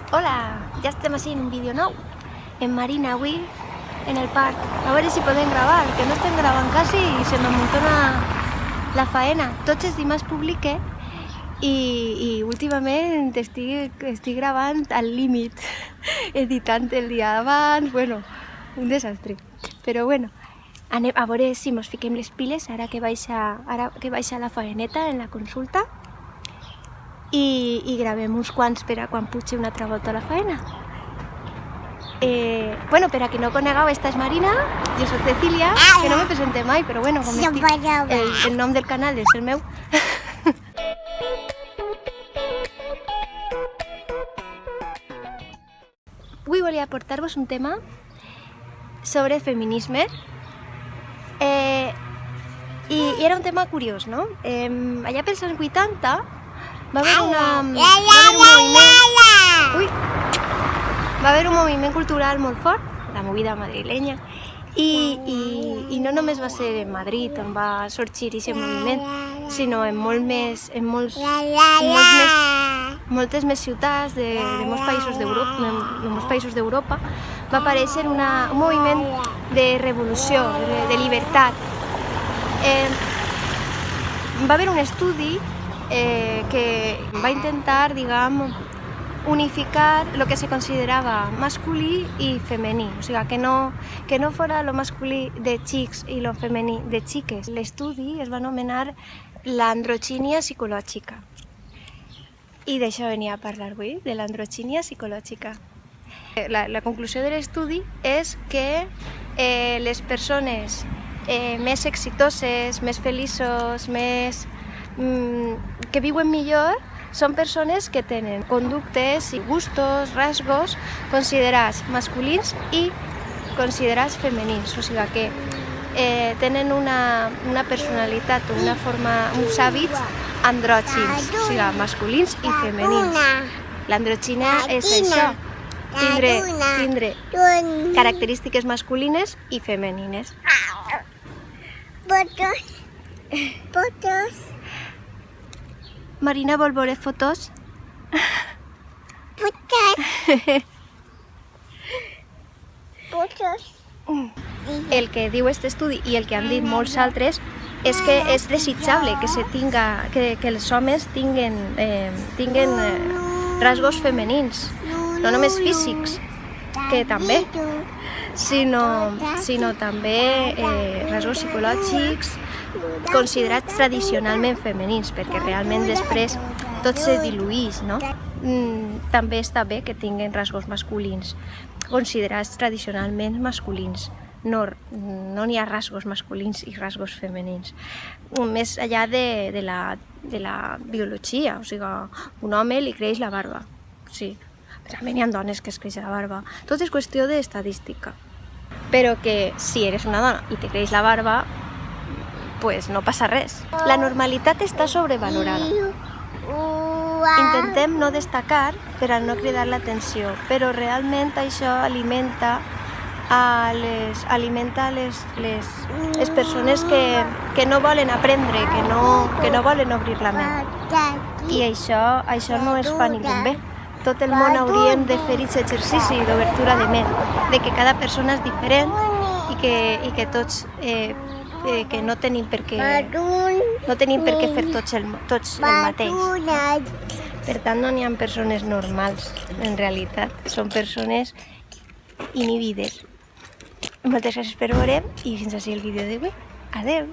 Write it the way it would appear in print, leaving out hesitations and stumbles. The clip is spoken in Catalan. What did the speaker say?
Hola, ja estem així en un vídeo nou en Marina avui, en el parc. A veure si podem gravar, que no estem gravant quasi i se m'amuntona la faena. Tots els dimarts publique i últimament estic gravant al límit, editant el dia abans, bueno, un desastre. Però bueno, anem a veure si mos fiquem les piles ara que baixa la faeneta en la consulta i gravem uns quants per a quan pugi una altra volta a la faena. Bueno, per a qui no conegueu, esta és Marina, jo soc Cecília, que no me presente mai, però bueno, com el nom del canal és el meu. Avui volia portar-vos un tema sobre feminisme i era un tema curiós, no? Allà pels anys 80 va haver un moviment cultural molt fort, la movida madrilenya, i no només va ser en Madrid on va sorgir aquest moviment, sinó en moltes més ciutats de molts països d'Europa va aparèixer un moviment de revolució, de llibertat. Va haver un estudi que va intentar, diguem, unificar lo que se considerava masculí i femení, o sigui, que no fora lo masculí de xics i lo femení de xiques. L'estudi es va anomenar l'androgínia psicològica i d'això venia a parlar avui, de l'androgínia psicològica. La conclusió de l'estudi és que les persones més exitoses, més feliços, que viuen millor, són persones que tenen conductes i gustos, rasgos considerats masculins i considerats femenins, o sigui que tenen una personalitat o una forma, uns hàbits andrògins, o sigui, masculins i femenins. L'androgínia és això, tindre característiques masculines i femenines. Fotos. Marina vol veure fotos? Fotos. El que diu aquest estudi i el que han dit molts altres és que és desitjable que els homes tinguen rasgos femenins, no només físics, que també, sinó també rasgos psicològics considerats tradicionalment femenins, perquè realment després tot se diluïx, no? També està bé que tinguin rasgos masculins, considerats tradicionalment masculins. No n'hi ha rasgos masculins i rasgos femenins. Més enllà de la biologia, o sigui, un home li creix la barba, sí, però també n'hi ha dones que es creix la barba. Tot és qüestió d'estadística. Però que si eres una dona i te creix la barba, pues no passa res. La normalitat està sobrevalorada. Intentem no destacar per a no cridar l'atenció, però realment això alimenta les persones que no volen aprendre, que no volen obrir la ment. I això no es fa ningú bé. Tot el món hauríem de fer aquest exercici d'obertura de ment, de que cada persona és diferent i que tots que no tenim per què fer tots el mateix. Per tant, no n'hi ha persones normals, en realitat. Són persones inhibides. Moltes gràcies per veure i fins així el vídeo d'avui. Adeu!